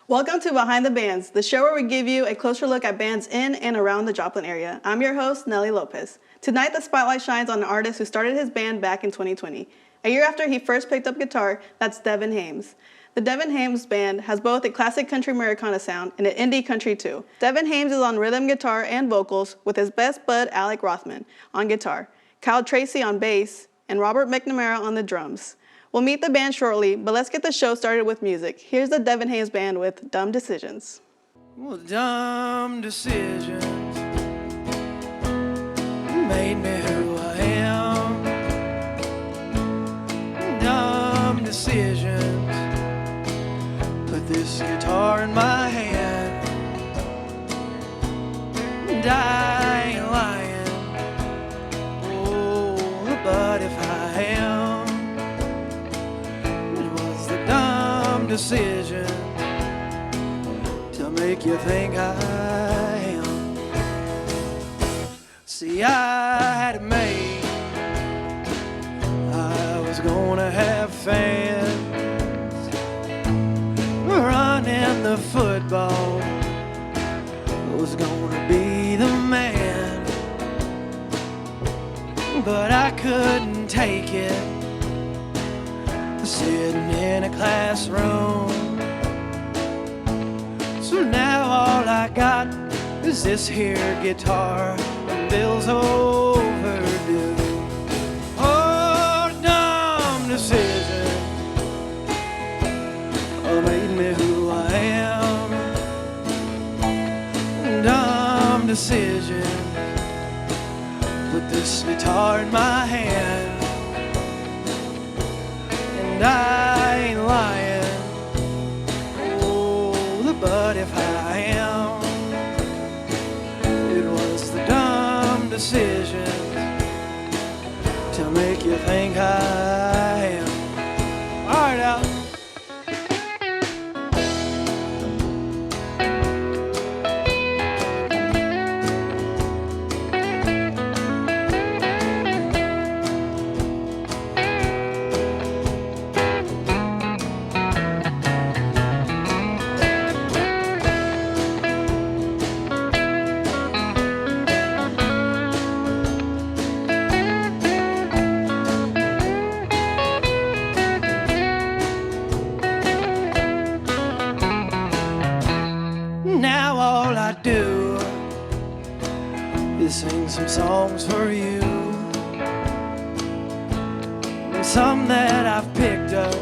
Welcome to Behind the Bands, the show where we give you a closer look at bands in and around the Joplin area. I'm your host, Nelly Lopez. Tonight, the spotlight shines on an artist who started his band back in 2020. A year after he first picked up guitar, that's Devin Hames. The Devin Hames Band has both a classic country Americana sound and an indie country too. Devin Hames is on rhythm guitar and vocals with his best bud Alec Rothman on guitar, Kyle Tracy on bass, and Robert McNamara on the drums. We'll meet the band shortly, but let's get the show started with music. Here's the Devin Hames Band with Dumb Decisions. Well, dumb decisions made me who I am. Dumb decisions put this guitar in my hand. And I ain't lying. Oh, but if I am, decision to make you think I am. See, I had it made. I was gonna have fans running the football. I was gonna be the man, but I couldn't take it. Sitting in a classroom. So now all I got is this here guitar and bills overdue. Oh, dumb decision made me who I am. Dumb decision put this guitar in my hand. And I ain't lying. Oh, but if I am, it was the dumb decision to make you think I am. All right, Al. Now all I do is sing some songs for you, and some that I've picked up,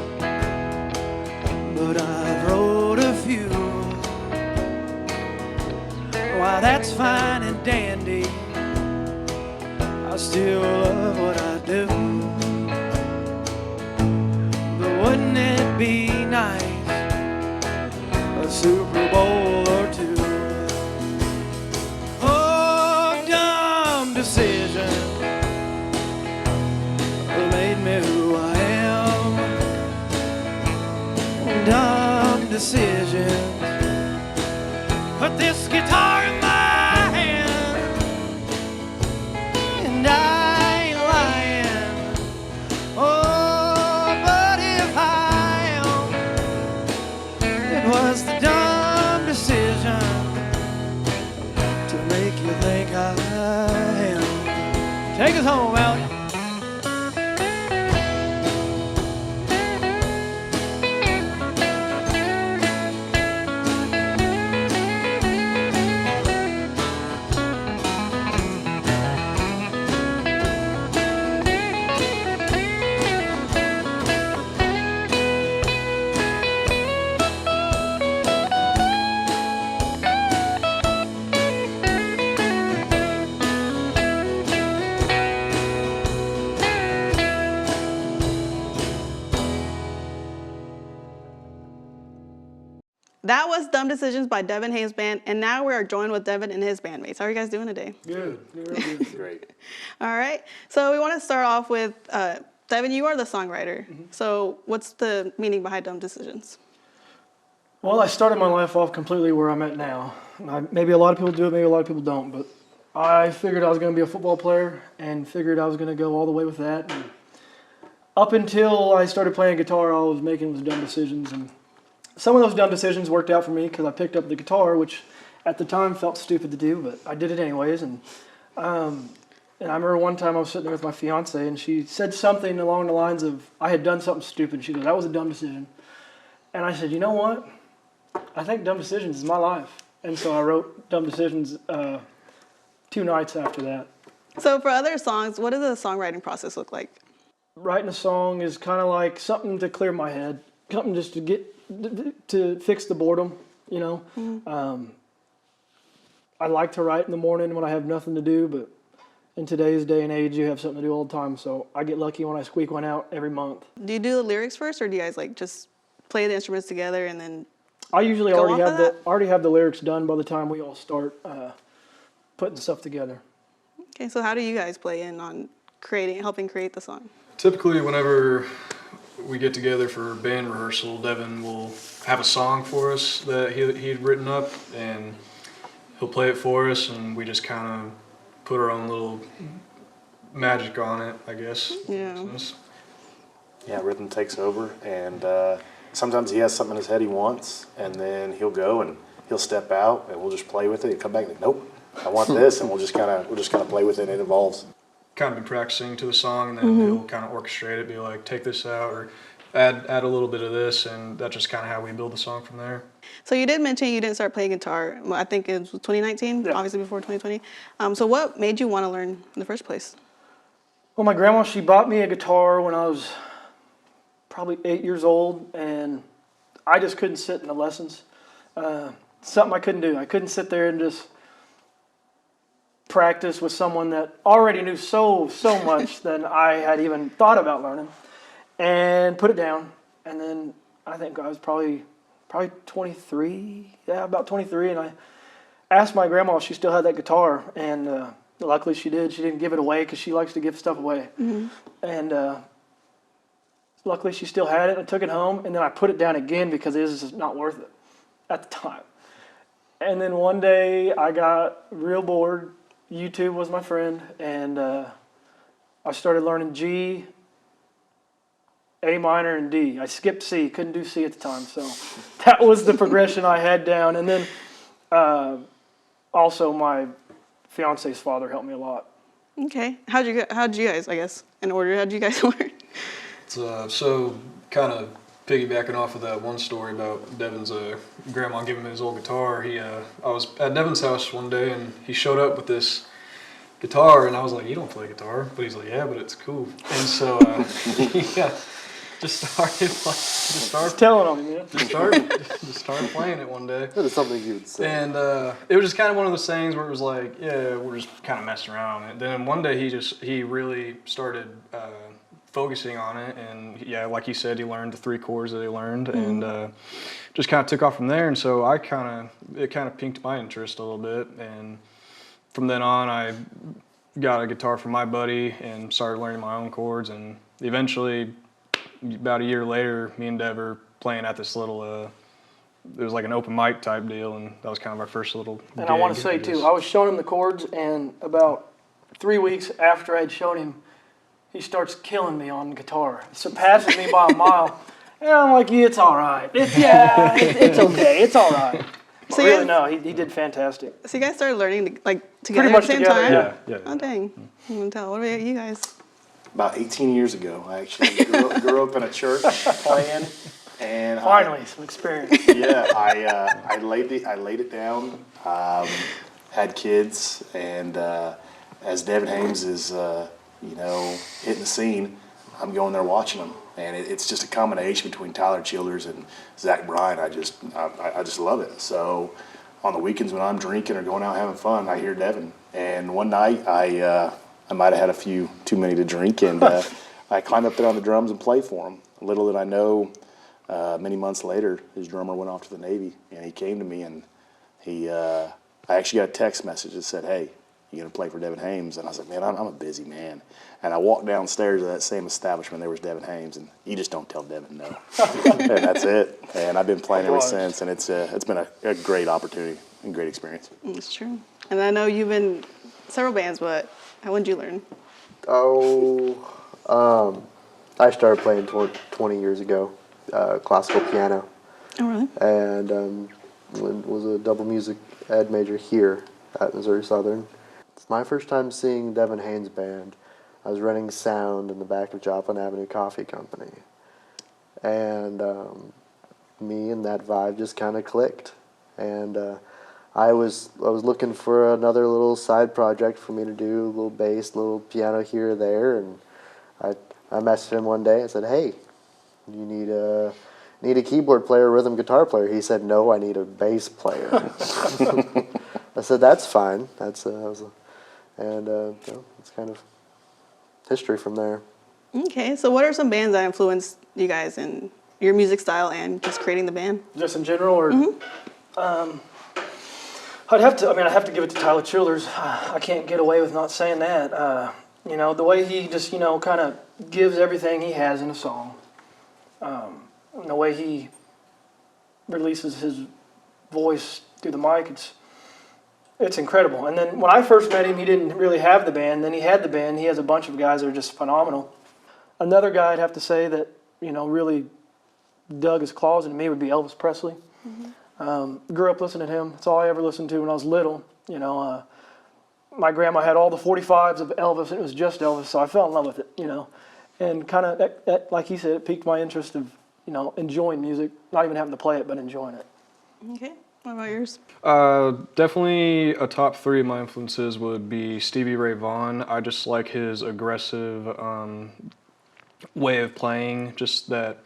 but I've wrote a few. While that's fine and dandy, I still love what I do. But wouldn't it be nice, a Super Bowl or two? Oh, dumb decision made me who I am. Dumb decision put this guitar in my hand. And I ain't lying. Oh, but if I am, it was the dumb decision to make you think I am. Take us home, Alec. That was Dumb Decisions by Devin Hames Band, and now we are joined with Devin and his bandmates. How are you guys doing today? Good. Good. Great. All right. So we want to start off with, Devin, you are the songwriter. Mm-hmm. So what's the meaning behind Dumb Decisions? Well, I started my life off completely where I'm at now. Maybe a lot of people do it, maybe a lot of people don't, but I figured I was going to be a football player and figured I was going to go all the way with that. And up until I started playing guitar, all I was making was dumb decisions, and some of those dumb decisions worked out for me because I picked up the guitar, which at the time felt stupid to do, but I did it anyways. And I remember one time I was sitting there with my fiance, and she said something along the lines of, I had done something stupid. She goes, "That was a dumb decision." And I said, "You know what? I think dumb decisions is my life." And so I wrote Dumb Decisions 2 nights after that. So for other songs, what does the songwriting process look like? Writing a song is kind of like something to clear my head, something just to fix the boredom, you know. Mm-hmm. I like to write in the morning when I have nothing to do, but in today's day and age, you have something to do all the time. So I get lucky when I squeak one out every month. Do you do the lyrics first, or do you guys like just play the instruments together and then? I usually go already have the lyrics done by the time we all start putting stuff together. Okay, so how do you guys play in on helping create the song? Typically, whenever we get together for band rehearsal, Devin will have a song for us that he'd written up, and he'll play it for us, and we just kind of put our own little magic on it, I guess. Yeah. Yeah, rhythm takes over, and sometimes he has something in his head he wants, and then he'll go and he'll step out, and we'll just play with it, and come back and like, nope, I want this, and we'll just kind of play with it, and it evolves. Kind of been practicing to the song, and then he'll kind of orchestrate it, be like, take this out, or add a little bit of this, and that's just kind of how we build the song from there. So you did mention you didn't start playing guitar. Well, I think it was 2019, obviously before 2020. So what made you want to learn in the first place? Well, my grandma, she bought me a guitar when I was probably 8 years old, and I just couldn't sit in the lessons. Something I couldn't do. I couldn't sit there and just practice with someone that already knew so much than I had even thought about learning, and put it down. And then I think I was probably 23, about 23, and I asked my grandma if she still had that guitar, and luckily she did. She didn't give it away because she likes to give stuff away. Mm-hmm. And luckily she still had it. I took it home, and then I put it down again because it was just not worth it at the time. And then one day I got real bored. YouTube was my friend, and I started learning G, A minor, and D. I skipped C, couldn't do C at the time, so that was the progression I had down. And then also my fiance's father helped me a lot. Okay, how'd you guys, I guess, in order, how'd you guys learn? So kind of piggybacking off of that one story about Devin's grandma giving him his old guitar, I was at Devin's house one day, and he showed up with this guitar, and I was like, "You don't play guitar?" But he's like, "Yeah, but it's cool." And so just started telling on him, yeah. Just started playing it one day. That is something you would say. And it was just kind of one of those things where it was like, yeah, we're just kind of messing around. And then one day he really started focusing on it, and yeah, like you said, he learned the 3 chords that he learned, and just kind of took off from there. And so it kind of piqued my interest a little bit, and from then on, I got a guitar from my buddy and started learning my own chords, and eventually, about a year later, me and Dev were playing at this little, it was like an open mic type deal, and that was kind of our first little And gig, I want to say, too, I was showing him the chords, and about 3 weeks after I'd shown him, he starts killing me on guitar, surpassing me by a mile. And I'm like, yeah, it's all right. It's okay. It's all right. But So really, no, he did fantastic. So you guys started learning together Pretty at much the same together, time? Yeah. Oh, dang. I'm going to tell. What about you guys? About 18 years ago, I actually grew up in a church playing, and Finally, some experience. I laid it down, had kids, and as Devin Hames is hitting the scene, I'm going there watching him, and it's just a combination between Tyler Childers and Zach Bryan. I just love it. So on the weekends when I'm drinking or going out having fun, I hear Devin, and one night I might have had a few too many to drink, and I climbed up there on the drums and played for him. Little did I know, many months later, his drummer went off to the Navy, and he came to me, and I actually got a text message that said, "Hey, you gonna play for Devin Hames?" And I was like, "Man, I'm a busy man." And I walked downstairs to that same establishment. There was Devin Hames, and you just don't tell Devin no. And that's it. And I've been playing ever since, and it's been a great opportunity and great experience. It's true. And I know you've been in several bands, but when did you learn? I started playing 20 years ago, classical piano. Oh, really? and was a double music ed major here at Missouri Southern. It's my first time seeing Devin Haynes' band. I was running sound in the back of Joplin Avenue Coffee Company, and me and that vibe just kind of clicked. And I was looking for another little side project for me to do, a little bass, a little piano here or there, and I messaged him one day and said, "Hey, you need a keyboard player, rhythm guitar player?" He said, "No, I need a bass player." I said, "That's fine." It's kind of history from there. Okay, so what are some bands that influenced you guys in your music style and just creating the band? Just in general, or I have to give it to Tyler Childers. I can't get away with not saying that. The way he just kind of gives everything he has in a song, and the way he releases his voice through the mic, it's incredible. And then when I first met him, he didn't really have the band. Then he had the band. He has a bunch of guys that are just phenomenal. Another guy I'd have to say that really dug his claws into me would be Elvis Presley. Grew up listening to him. That's all I ever listened to when I was little. My grandma had all the 45s of Elvis, and it was just Elvis, so I fell in love with it. And kind of that, like he said, it piqued my interest of enjoying music, not even having to play it, but enjoying it. Okay, what about yours? Definitely a top three of my influences would be Stevie Ray Vaughan. I just like his aggressive way of playing, just that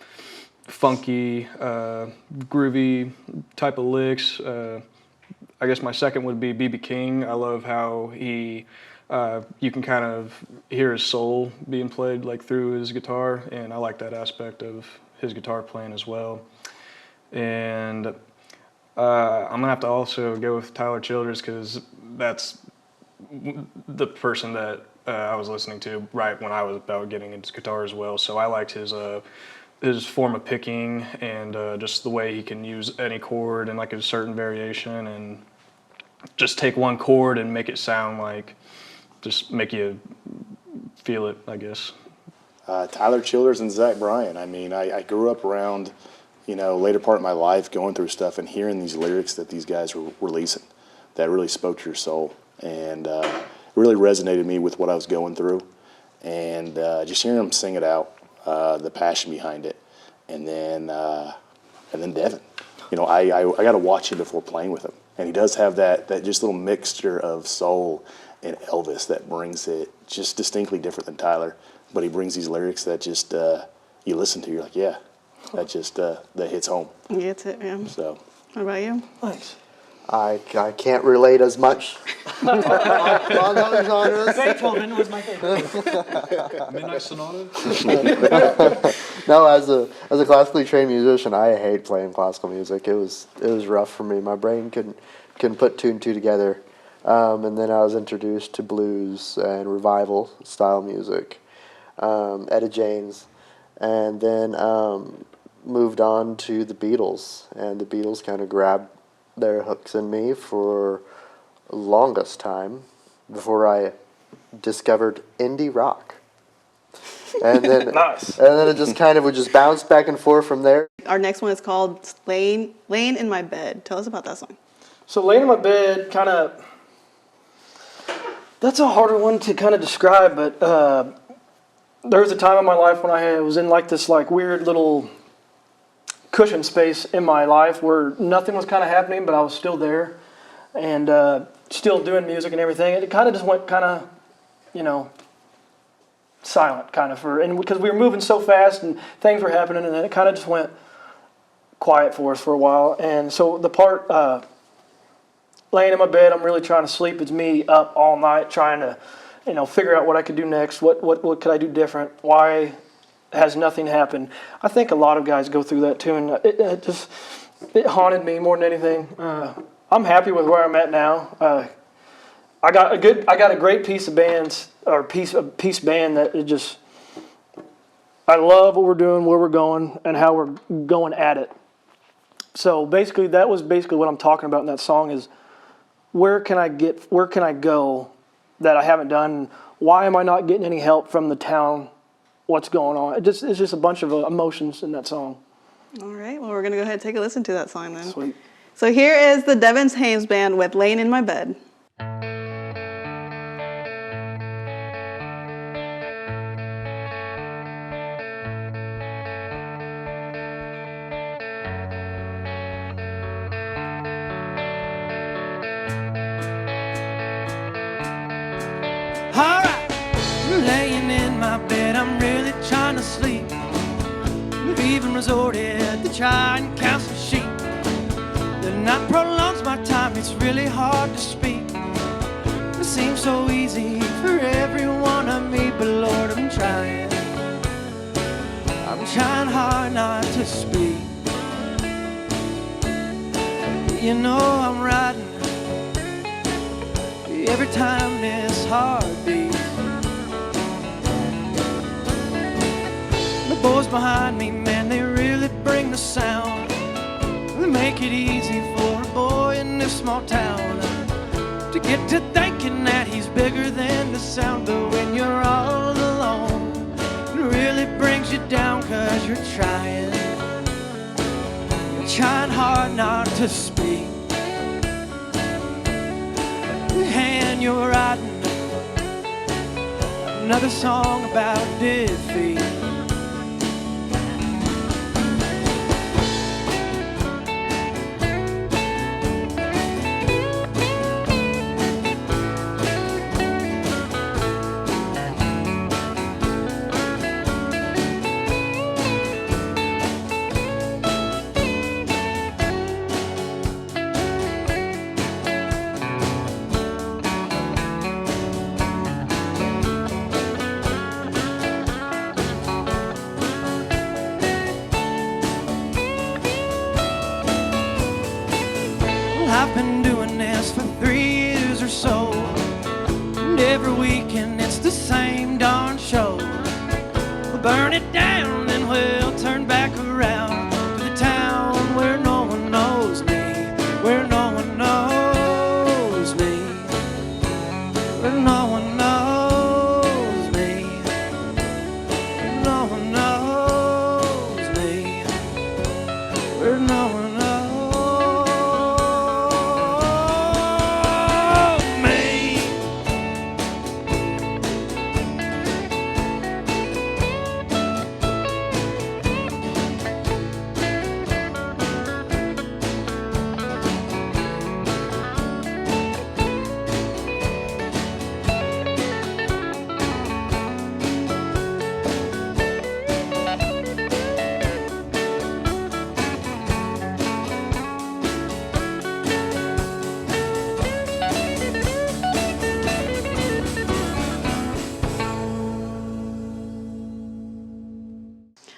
funky, groovy type of licks. I guess my second would be B.B. King. I love how you can kind of hear his soul being played like through his guitar, and I like that aspect of his guitar playing as well. And I'm gonna have to also go with Tyler Childers because that's the person that I was listening to right when I was about getting into guitar as well. So I liked his form of picking and just the way he can use any chord and like a certain variation and just take one chord and make it sound like, just make you feel it, I guess. Tyler Childers and Zach Bryan. I mean, I grew up around, later part of my life going through stuff and hearing these lyrics that these guys were releasing that really spoke to your soul and really resonated me with what I was going through. And just hearing them sing it out, the passion behind it. And then Devin. I got to watch him before playing with him. And he does have that just little mixture of soul and Elvis that brings it just distinctly different than Tyler. But he brings these lyrics that just you listen to, you're like, yeah, that just that hits home. Gets it, yeah. So, what about you? Thanks. I can't relate as much on other genres. Beethoven was my favorite. Midnight Sonata? No, as a classically trained musician, I hate playing classical music. It was rough for me. My brain couldn't put two and two together. And then I was introduced to blues and revival style music, Etta James, and then moved on to the Beatles. And the Beatles kind of grabbed their hooks in me for the longest time before I discovered indie rock. And then, Nice. And then it just kind of would just bounce back and forth from there. Our next one is called Laying in My Bed. Tell us about that song. So laying in my bed, that's a harder one to kind of describe, but there was a time in my life when I was in this weird little cushion space in my life where nothing was kind of happening, but I was still there and still doing music and everything. It kind of just went silent because we were moving so fast and things were happening, and then it kind of just went quiet for us for a while. And so the part laying in my bed, I'm really trying to sleep. It's me up all night trying to, figure out what I could do next. What could I do different? Why has nothing happened? I think a lot of guys go through that too, and it haunted me more than anything. I'm happy with where I'm at now. I got a great piece of bands or piece band that it just. I love what we're doing, where we're going, and how we're going at it. So that was what I'm talking about in that song is. Where can I go that I haven't done? Why am I not getting any help from the town? What's going on? It's just a bunch of emotions in that song. All right, well, we're going to go ahead and take a listen to that song then. Sweet. So here is the Devin Haynes Band with Laying in My Bed. Alright, laying in my bed, I'm really trying to sleep. We've even resorted to try and count some sheep. The night prolongs my time, it's really hard to speak. It seems so easy for everyone I meet, but Lord, I'm trying. I'm trying hard not to speak. You know I'm riding every time this heart beats. The boys behind me, man, they really bring the sound. They make it easy for a boy in this small town to get to thinking that he's bigger than the sound. But when you're all alone, it really brings you down, 'cause you're trying hard not to speak. And you're writing another song about defeat. I've been doing this for 3 years or so, and every weekend it's the same darn show. We'll burn it down, then we'll turn back around to the town where no one knows me, where no one knows me, where no one knows me, where no one knows me, where no one knows me.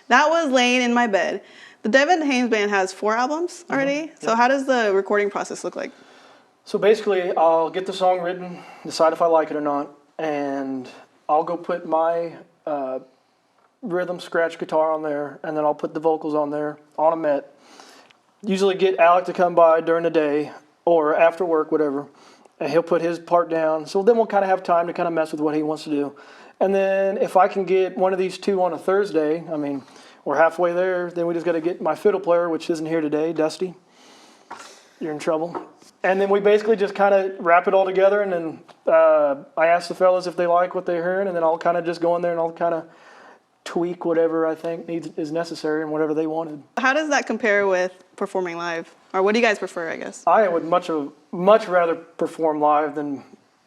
That was Laying in My Bed. The Devin Haynes Band has 4 albums already. So how does the recording process look like? So basically, I'll get the song written, decide if I like it or not, and I'll go put my rhythm scratch guitar on there, and then I'll put the vocals on there on a Met. Usually get Alec to come by during the day or after work, whatever, and he'll put his part down. So then we'll kind of have time to kind of mess with what he wants to do. And then if I can get one of these two on a Thursday, I mean, we're halfway there, then we just got to get my fiddle player, which isn't here today, Dusty. You're in trouble. And then we basically just kind of wrap it all together, and then I ask the fellas if they like what they're hearing, and then I'll kind of just go in there and I'll kind of tweak whatever I think is necessary and whatever they wanted. How does that compare with performing live? Or what do you guys prefer, I guess? I would much rather perform live than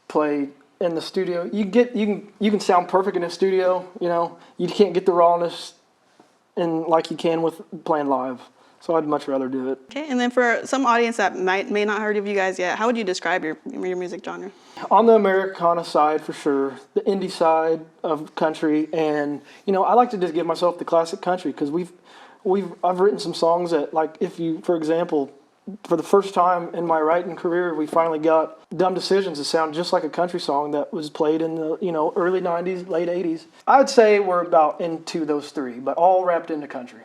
play in the studio. You can sound perfect in the studio, you know. You can't get the rawness in like you can with playing live. So I'd much rather do it. Okay, and then for some audience that may not heard of you guys yet, how would you describe your music genre? On the Americana side, for sure, the indie side of country, and I like to just give myself the classic country, because I've written some songs that, like, if you, for example, for the first time in my writing career, we finally got Dumb Decisions to sound just like a country song that was played in the early 90s, late 80s. I'd say we're about into those three, but all wrapped into country.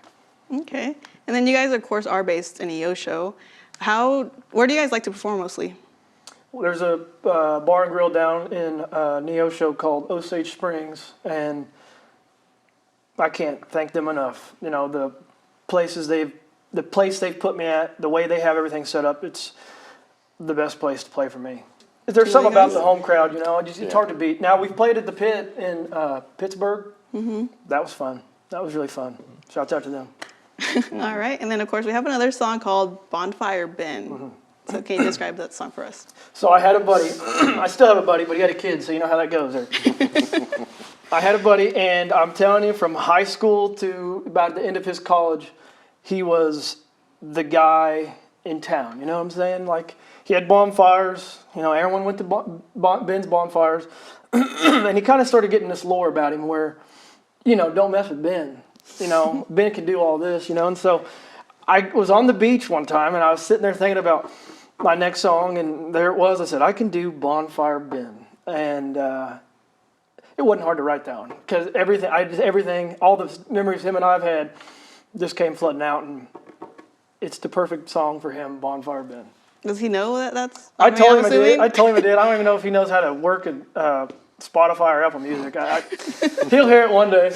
Okay. And then you guys, of course, are based in Neosho. Where do you guys like to perform mostly? Well, there's a bar and grill down in Neosho called Osage Springs, and I can't thank them enough. The the place they've put me at, the way they have everything set up, it's the best place to play for me. There's something about the home crowd, it's hard to beat. Now, we've played at the Pit in Pittsburgh. Mm-hmm. That was fun. That was really fun. Shouts out to them. All right. And then, of course, we have another song called Bonfire Ben. Mm-hmm. So can you describe that song for us? So I had a buddy. I still have a buddy, but he had a kid, so you know how that goes there. I had a buddy, and I'm telling you, from high school to about the end of his college, he was the guy in town. You know what I'm saying? Like, he had bonfires. Everyone went to Ben's bonfires. And he kind of started getting this lore about him where, don't mess with Ben. Ben can do all this, And so I was on the beach one time, and I was sitting there thinking about my next song, and there it was. I said, I can do Bonfire Ben. And it wasn't hard to write that one because everything, all the memories him and I've had just came flooding out, and it's the perfect song for him, Bonfire Ben. Does he know that that's? I told him I did. I don't even know if he knows how to work Spotify or Apple Music. He'll hear it one day.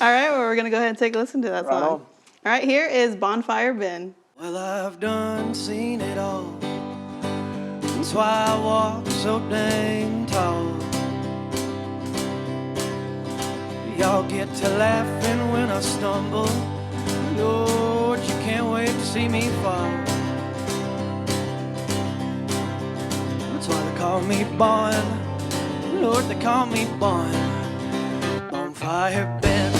All right, well, we're going to go ahead and take a listen to that song. All right, here is Bonfire Ben. Well, I've done seen it all. That's why I walk so dang tall. Y'all get to laughing when I stumble. Lord, you can't wait to see me fall. That's why they call me Bon. Lord, they call me Bon. Bonfire Ben.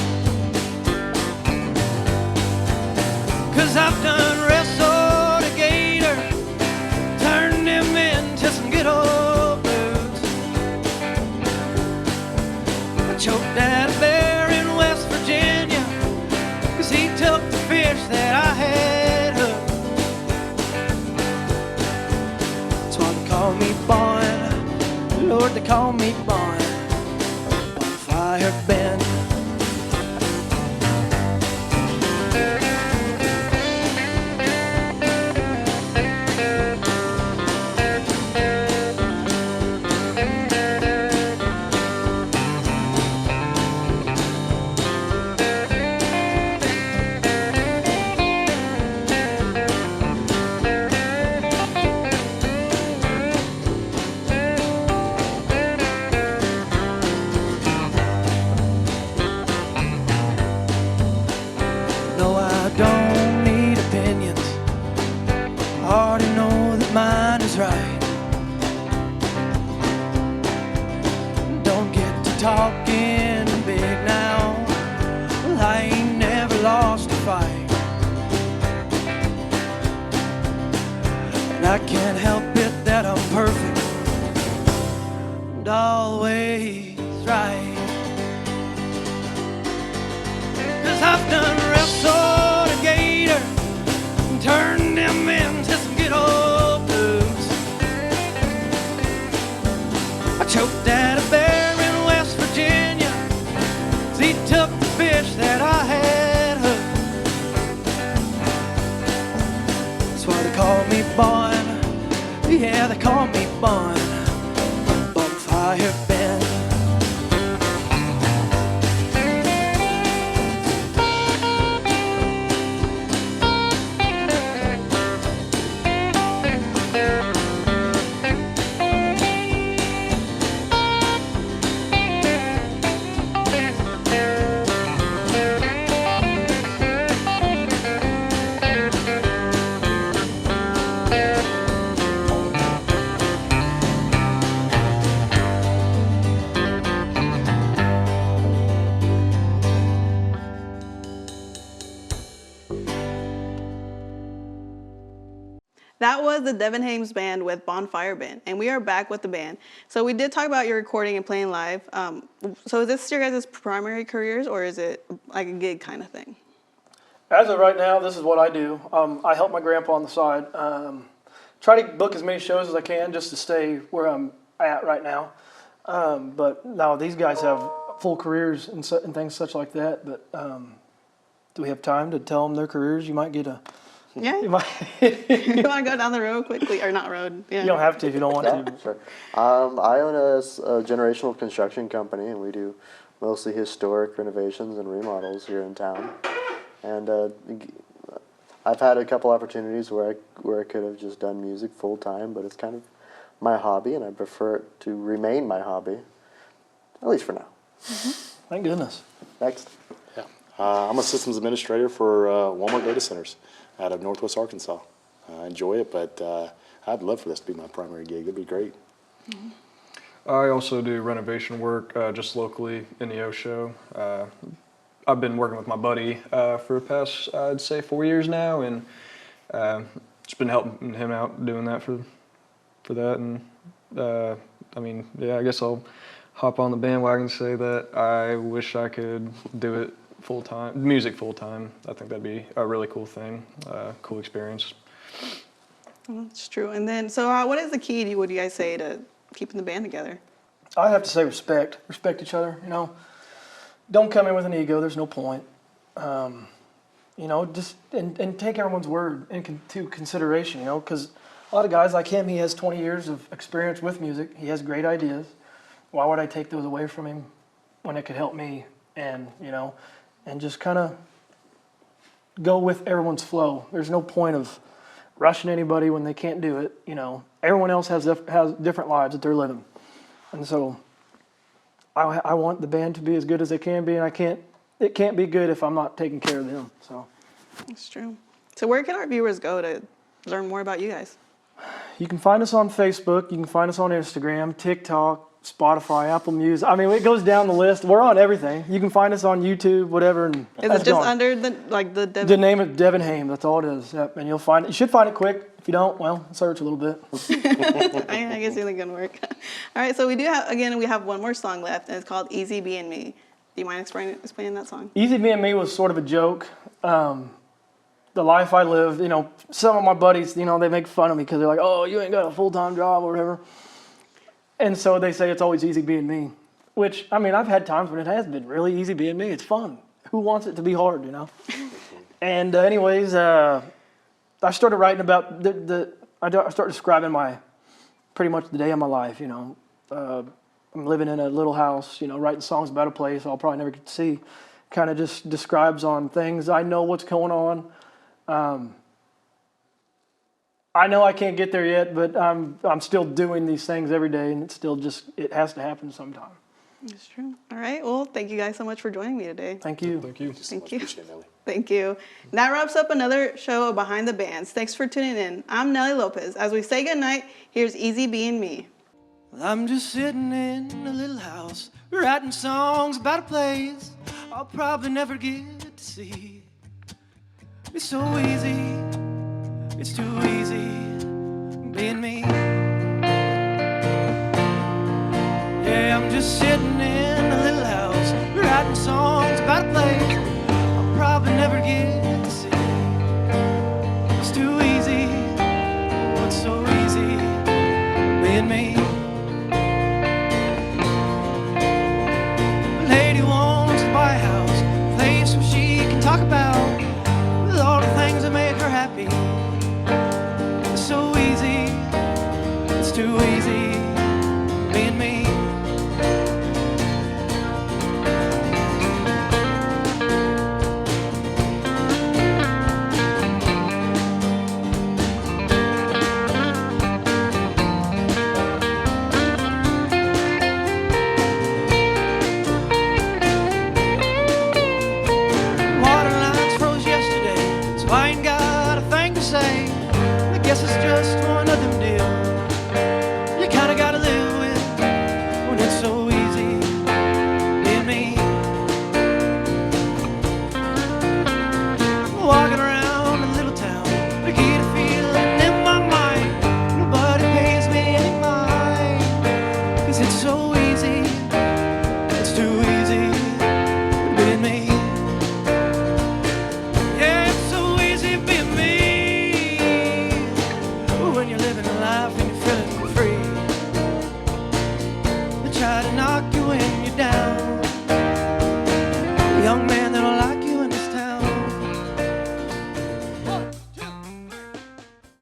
'Cause I've done wrestled a gator, turned him into some good old blues. I choked at a bear in West Virginia, 'cause he took the fish that I had hooked. That's why they call me Bon. Lord, they call me Bon. Bonfire Ben. No, I don't need opinions. I already know that mine is right. Don't get to talking big now. Well, I ain't never lost a fight. And I can't help it that I'm perfect and always right. 'Cause I've done wrestled a gator and turned him into some good old blues. I choked at a bear in West Virginia, 'cause he took the fish that I had hooked. That's why they call me Bon. Yeah, they call me Bon. Bonfire Ben. That was the Devin Hames Band with Bonfire Ben, and we are back with the band. So we did talk about your recording and playing live. So is this your guys' primary careers, or is it like a gig kind of thing? As of right now, this is what I do. I help my grandpa on the side. Try to book as many shows as I can just to stay where I'm at right now. But no, these guys have full careers and things such like that. But do we have time to tell them their careers? You might get a... Yeah. You might. You want to go down the road quickly, or not road? Yeah. You don't have to if you don't want to. Sure. I own a generational construction company, and we do mostly historic renovations and remodels here in town. And I've had a couple opportunities where I could have just done music full time, but it's kind of my hobby, and I prefer it to remain my hobby, at least for now. Thank goodness. Next. Yeah. I'm a systems administrator for Walmart Data Centers out of Northwest Arkansas. I enjoy it, but I'd love for this to be my primary gig. That'd be great. I also do renovation work just locally in the Osho. I've been working with my buddy for the past, I'd say, 4 years now, and just been helping him out doing that for that. And I mean, yeah, I guess I'll hop on the bandwagon and say that I wish I could do it full time, music full time. I think that'd be a really cool thing, cool experience. Well, that's true. And then, so what is the key, would you guys say, to keeping the band together? I have to say respect. Respect each other, you know. Don't come in with an ego. There's no point. You know, just and take everyone's word into consideration, you know, because a lot of guys like him, he has 20 years of experience with music. He has great ideas. Why would I take those away from him when it could help me? And, you know, and just kind of go with everyone's flow. There's no point of rushing anybody when they can't do it, you know. Everyone else has different lives that they're living. And so I want the band to be as good as they can be, and it can't be good if I'm not taking care of them. So That's true. So where can our viewers go to learn more about you guys? you can find us on Facebook, you can find us on Instagram, TikTok, Spotify, Apple Music. I mean, it goes down the list. We're on everything. You can find us on YouTube, whatever. And Is it just under the Devin? The name of Devin Haim, that's all it is. Yep. And you'll find it. You should find it quick. If you don't, well, search a little bit. I guess it's gonna work. All right, so we have one more song left, and it's called "Easy Being Me." Do you mind explaining that song? Easy Being Me was sort of a joke. The life I lived, you know, some of my buddies, you know, they make fun of me because they're like, oh, you ain't got a full-time job or whatever. And so they say it's always easy being me, which, I mean, I've had times when it has been really easy being me. It's fun. Who wants it to be hard, you know? And anyways, I started writing about I started describing pretty much the day of my life, you know. I'm living in a little house, you know, writing songs about a place I'll probably never get to see. Kind of just describes on things. I know what's going on. I know I can't get there yet, but I'm still doing these things every day, and it has to happen sometime. That's true. All right. Well, thank you guys so much for joining me today. Thank you. Thank you. Thank you. Appreciate it, Nelly. Thank you. And that wraps up another show of Behind the Bands. Thanks for tuning in. I'm Nelly Lopez. As we say goodnight, here's Easy Being Me. I'm just sitting in a little house, writing songs about a place I'll probably never get to see. It's so easy, it's too easy being me. Yeah, I'm just sitting in a little house, writing songs about a place I'll probably never get to see. It's too easy, oh, it's so easy being me. Lady wants to buy a house, a place where she can talk about all the things that make her happy. It's so easy, it's too easy being me. Guess it's just one of them deals you kinda gotta live with when it's so easy being me. Walking around a little town, I get a feeling in my mind nobody pays me any mind, 'cause it's so